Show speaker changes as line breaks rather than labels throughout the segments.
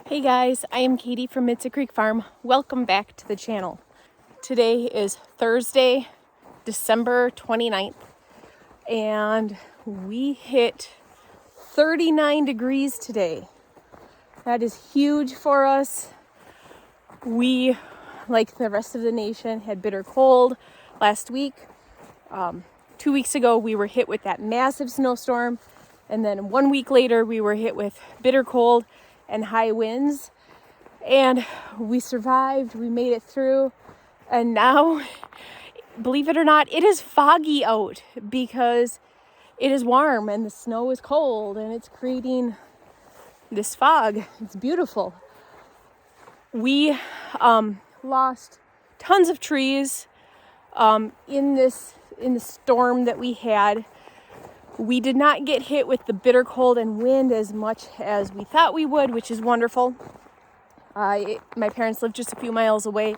Hey guys, I am Katie from Mitza Creek Farm. Welcome back to the channel. Today is Thursday, December 29th, and we hit 39 degrees today. That is huge for us. We, like the rest of the nation, had bitter cold last week. 2 weeks ago, we were hit with that massive snowstorm, and then 1 week later, we were hit with bitter cold and high winds. And we survived, we made it through, and now, believe it or not, it is foggy out because it is warm and the snow is cold and it's creating this fog. It's beautiful. We lost tons of trees in the storm that we had. We did not get hit with the bitter cold and wind as much as we thought we would, which is wonderful. My parents lived just a few miles away,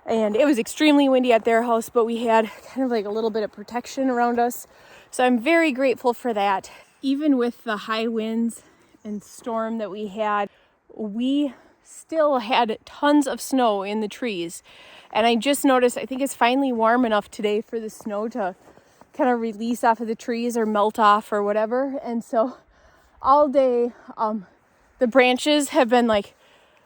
and it was extremely windy at their house, but we had kind of like a little bit of protection around us. So I'm very grateful for that. Even with the high winds and storm that we had, we still had tons of snow in the trees. And I just noticed, I think it's finally warm enough today for the snow to kind of release off of the trees or melt off or whatever. And so all day, the branches have been like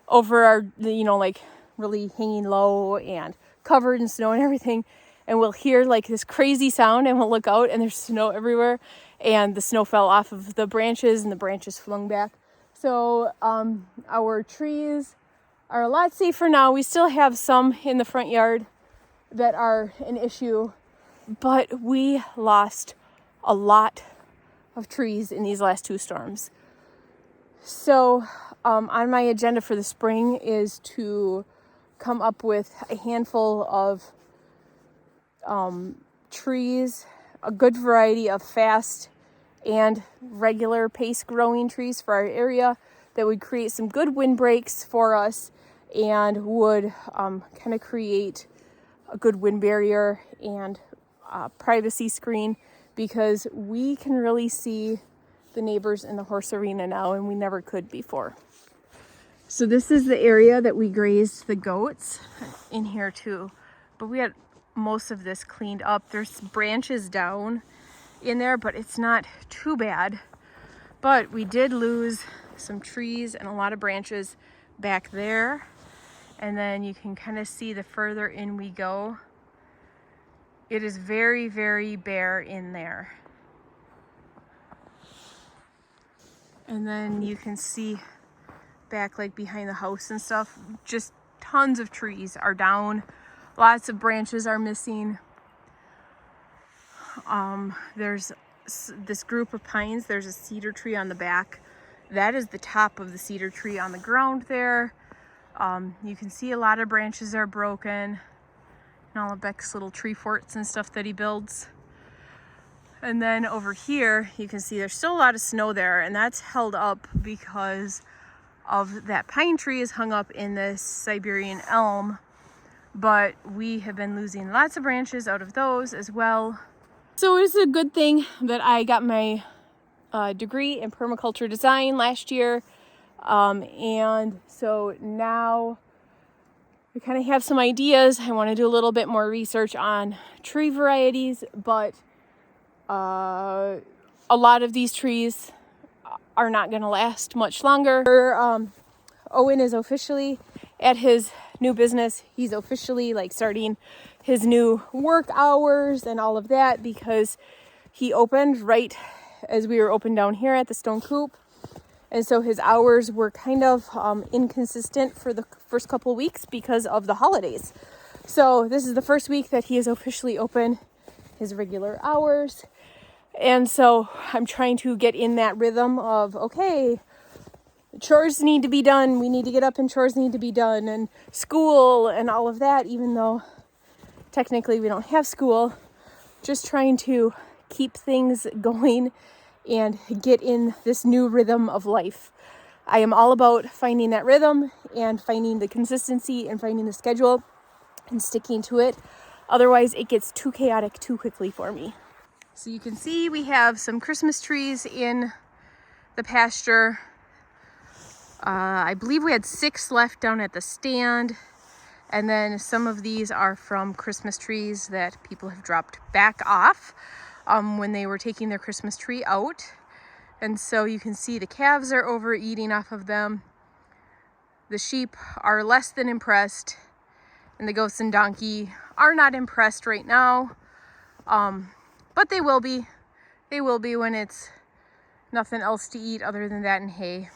over our, like really hanging low and covered in snow and everything. And we'll hear like this crazy sound and we'll look out and there's snow everywhere. And the snow fell off of the branches and the branches flung back. So our trees are a lot safer now. We still have some in the front yard that are an issue, but we lost a lot of trees in these last two storms. So on my agenda for the spring is to come up with a handful of trees, a good variety of fast and regular pace growing trees for our area that would create some good windbreaks for us and would kind of create a good wind barrier and privacy screen, because we can really see the neighbors in the horse arena now, and we never could before. So this is the area that we grazed the goats in here too, but we had most of this cleaned up. There's branches down in there, but it's not too bad. But we did lose some trees and a lot of branches back there. And then you can kind of see the further in we go, it is very, very bare in there. And then you can see back like behind the house and stuff, just tons of trees are down. Lots of branches are missing. There's this group of pines. There's a cedar tree on the back. That is the top of the cedar tree on the ground there. You can see a lot of branches are broken. And all of Beck's little tree forts and stuff that he builds. And then over here, you can see there's still a lot of snow there, and that's held up because of that pine tree is hung up in this Siberian elm. But we have been losing lots of branches out of those as well. So it's a good thing that I got my degree in permaculture design last year. And so now I kind of have some ideas. I want to do a little bit more research on tree varieties, but a lot of these trees are not going to last much longer. Owen is officially at his new business. He's officially like starting his new work hours and all of that, because he opened right as we were open down here at the Stone Coop. And so his hours were kind of inconsistent for the first couple weeks because of the holidays. So this is the first week that he is officially open his regular hours. And so I'm trying to get in that rhythm of, okay, chores need to be done. We need to get up and chores need to be done, and school and all of that, even though technically we don't have school. Just trying to keep things going and get in this new rhythm of life. I am all about finding that rhythm and finding the consistency and finding the schedule and sticking to it. Otherwise, it gets too chaotic too quickly for me. So you can see we have some Christmas trees in the pasture. I believe we had 6 left down at the stand. And then some of these are from Christmas trees that people have dropped back off when they were taking their Christmas tree out. And so you can see the calves are overeating off of them. The sheep are less than impressed, and the goats and donkey are not impressed right now. But they will be. They will be when it's nothing else to eat other than that and hay.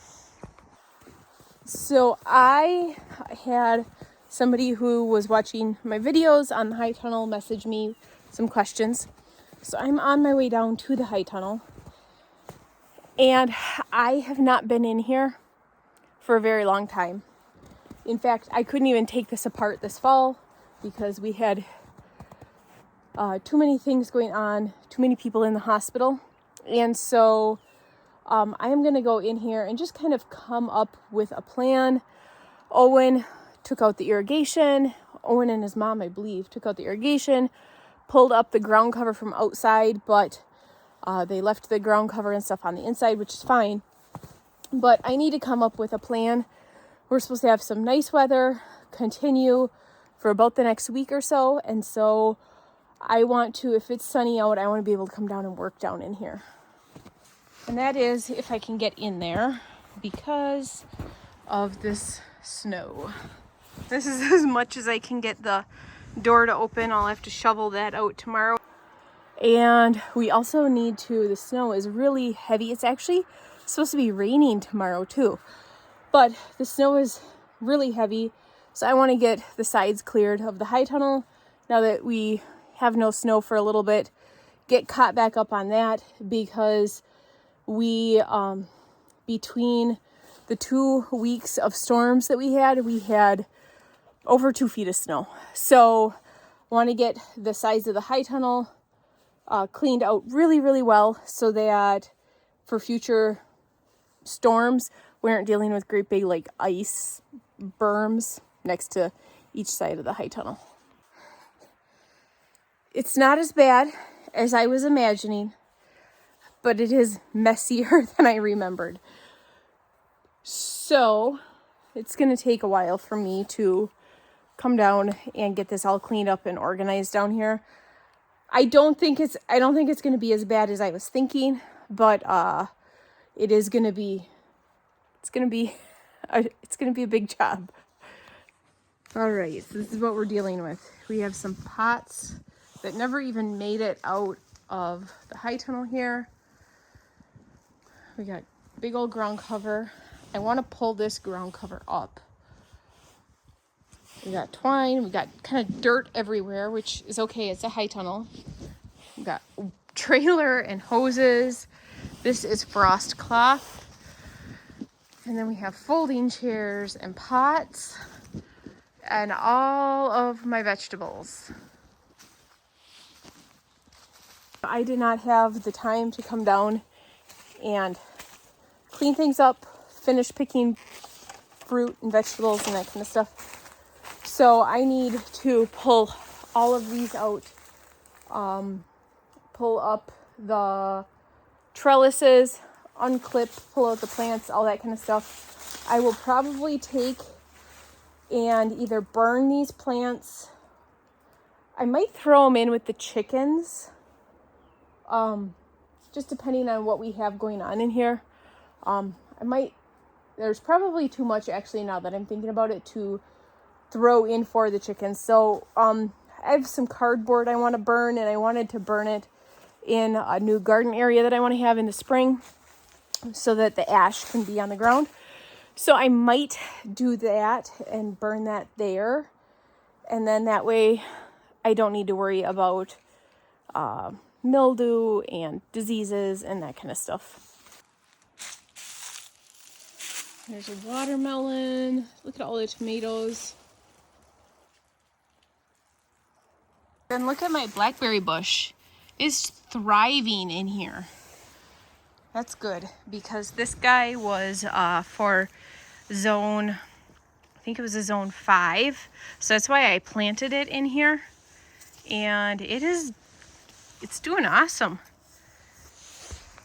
So I had somebody who was watching my videos on the high tunnel message me some questions. So I'm on my way down to the high tunnel. And I have not been in here for a very long time. In fact, I couldn't even take this apart this fall because we had too many things going on, too many people in the hospital. And so I am going to go in here and just kind of come up with a plan. Owen took out the irrigation. Owen and his mom, I believe, took out the irrigation, pulled up the ground cover from outside, but they left the ground cover and stuff on the inside, which is fine. But I need to come up with a plan. We're supposed to have some nice weather continue for about the next week or so. And so I want to, if it's sunny out, I want to be able to come down and work down in here. And that is if I can get in there because of this snow. This is as much as I can get the door to open. I'll have to shovel that out tomorrow. And we also need to, the snow is really heavy. It's actually supposed to be raining tomorrow too. But the snow is really heavy. So I want to get the sides cleared of the high tunnel now that we have no snow for a little bit. Get caught back up on that because we, between the 2 weeks of storms that we had over 2 feet of snow. So I want to get the sides of the high tunnel cleaned out really, really well so that for future storms, we aren't dealing with great big like ice berms next to each side of the high tunnel. It's not as bad as I was imagining, but it is messier than I remembered. So it's going to take a while for me to come down and get this all cleaned up and organized down here. I don't think it's going to be as bad as I was thinking, but it is going to be a big job. All right, so this is what we're dealing with. We have some pots that never even made it out of the high tunnel here. We got big old ground cover. I want to pull this ground cover up. We got twine. We got kind of dirt everywhere, which is okay. It's a high tunnel. We got trailer and hoses. This is frost cloth. And then we have folding chairs and pots and all of my vegetables. I did not have the time to come down and clean things up, finish picking fruit and vegetables and that kind of stuff. So I need to pull all of these out, pull up the trellises, unclip, pull out the plants, all that kind of stuff. I will probably take and either burn these plants. I might throw them in with the chickens, just depending on what we have going on in here. There's probably too much actually now that I'm thinking about it to throw in for the chickens. So I have some cardboard I want to burn, and I wanted to burn it in a new garden area that I want to have in the spring so that the ash can be on the ground. So I might do that and burn that there. And then that way I don't need to worry about mildew and diseases and that kind of stuff. There's a watermelon. Look at all the tomatoes. And look at my blackberry bush. It's thriving in here. That's good because this guy was for zone, I think it was a zone 5. So that's why I planted it in here. And it's doing awesome.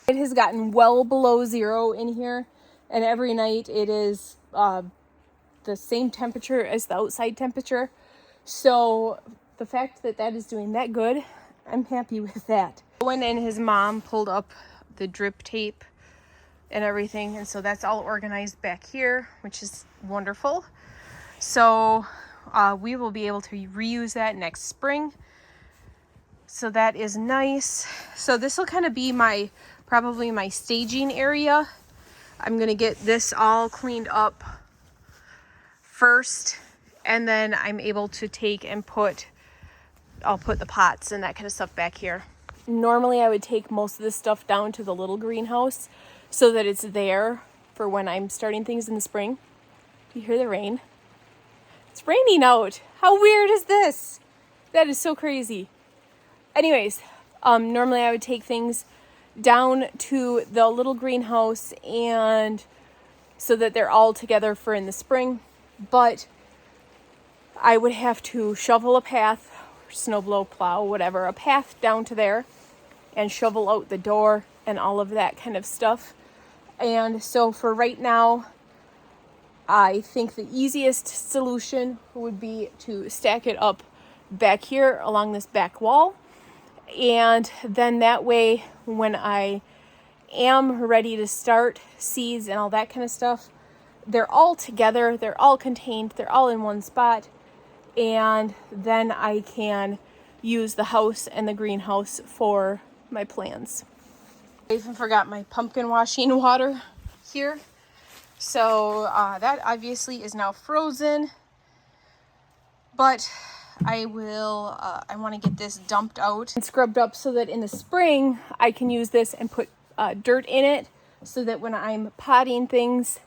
It has gotten well below zero in here. and every night it is the same temperature as the outside temperature. So the fact that that is doing that good, I'm happy with that. Owen and his mom pulled up the drip tape and everything, and so that's all organized back here, which is wonderful. So we will be able to reuse that next spring. So that is nice. So this will kind of be probably my staging area. I'm gonna get this all cleaned up first, and then I'm able to take and I'll put the pots and that kind of stuff back here. Normally I would take most of this stuff down to the little greenhouse so that it's there for when I'm starting things in the spring. Do you hear the rain? It's raining out. How weird is this? That is so crazy. Anyways, normally I would take things down to the little greenhouse and so that they're all together for in the spring, but I would have to shovel a path, snow blow, plow, whatever, a path down to there and shovel out the door and all of that kind of stuff. And so for right now, I think the easiest solution would be to stack it up back here along this back wall. And then that way, when I am ready to start seeds and all that kind of stuff, they're all together, they're all contained, they're all in one spot. And then I can use the house and the greenhouse for my plants. I even forgot my pumpkin washing water here. So that obviously is now frozen, but I want to get this dumped out and scrubbed up so that in the spring I can use this and put dirt in it so that when I'm potting things,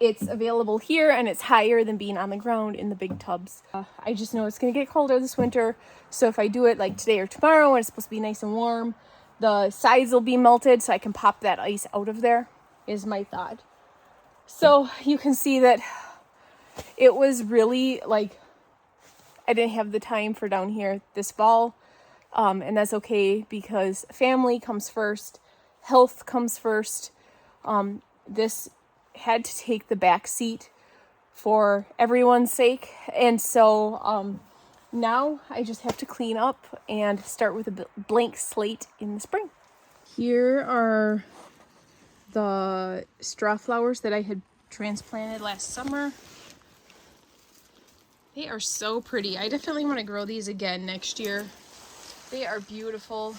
it's available here and it's higher than being on the ground in the big tubs. I just know it's going to get colder this winter, so if I do it like today or tomorrow and it's supposed to be nice and warm, the sides will be melted so I can pop that ice out of there, is my thought. So you can see that it was really like I didn't have the time for down here this fall, and that's okay because family comes first, health comes first. This had to take the back seat for everyone's sake, and so now I just have to clean up and start with a blank slate in the spring. Here are the straw flowers that I had transplanted last summer. They are so pretty. I definitely want to grow these again next year. They are beautiful.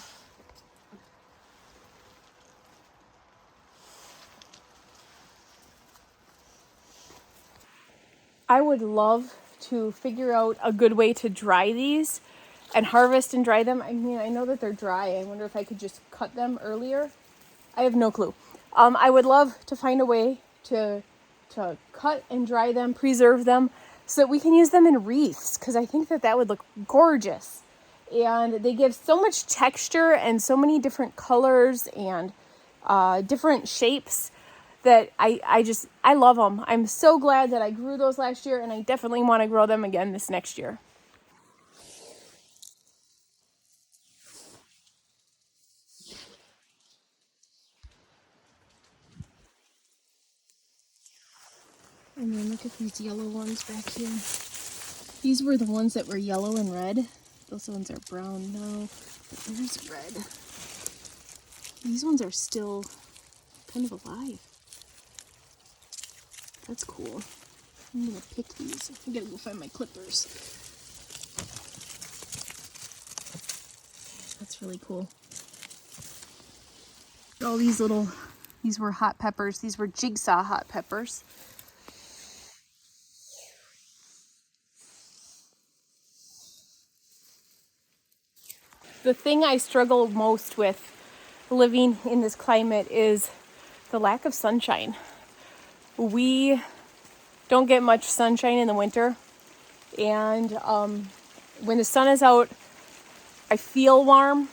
I would love to figure out a good way to dry these and harvest and dry them. I mean, I know that they're dry. I wonder if I could just cut them earlier. I have no clue. I would love to find a way to cut and dry them, preserve them, so that we can use them in wreaths, because I think that would look gorgeous. And they give so much texture and so many different colors and different shapes that I love them. I'm so glad that I grew those last year, and I definitely want to grow them again this next year. And then look at these yellow ones back here. These were the ones that were yellow and red. Those ones are brown now, but there's red. These ones are still kind of alive. That's cool. I'm gonna pick these. I gotta go find my clippers. That's really cool. All these were hot peppers. These were jigsaw hot peppers. The thing I struggle most with living in this climate is the lack of sunshine. We don't get much sunshine in the winter, and when the sun is out, I feel warm,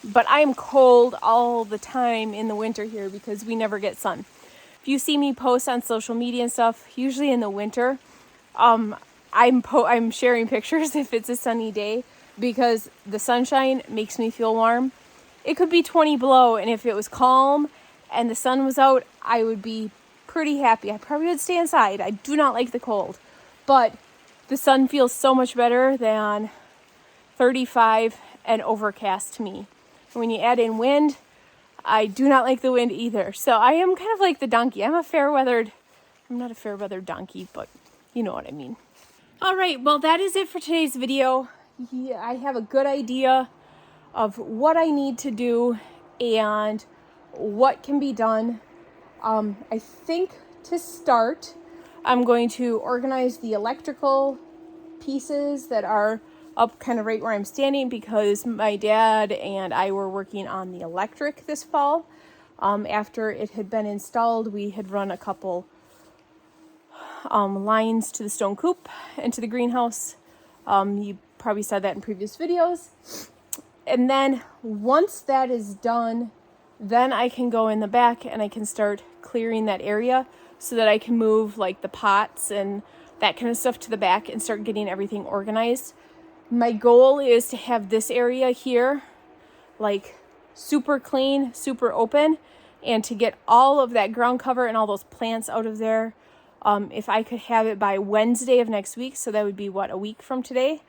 but I am cold all the time in the winter here because we never get sun. If you see me post on social media and stuff, usually in the winter, I'm sharing pictures if it's a sunny day, because the sunshine makes me feel warm. It could be 20 below, and if it was calm and the sun was out, I would be pretty happy. I probably would stay inside. I do not like the cold, but the sun feels so much better than 35 and overcast to me. And when you add in wind, I do not like the wind either. So I am kind of like the donkey. I'm not a fair weathered donkey, but you know what I mean. All right, well, that is it for today's video. Yeah, I have a good idea of what I need to do and what can be done. I think to start, I'm going to organize the electrical pieces that are up kind of right where I'm standing, because my dad and I were working on the electric this fall. After it had been installed, we had run a couple lines to the stone coop and to the greenhouse. You probably saw that in previous videos. And then once that is done, then I can go in the back and I can start clearing that area so that I can move like the pots and that kind of stuff to the back and start getting everything organized. My goal is to have this area here like super clean, super open, and to get all of that ground cover and all those plants out of there. If I could have it by Wednesday of next week, so that would be a week from today,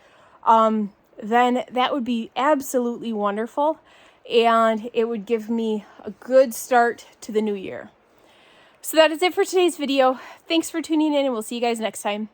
then that would be absolutely wonderful, and it would give me a good start to the new year. So that is it for today's video. Thanks for tuning in, and we'll see you guys next time.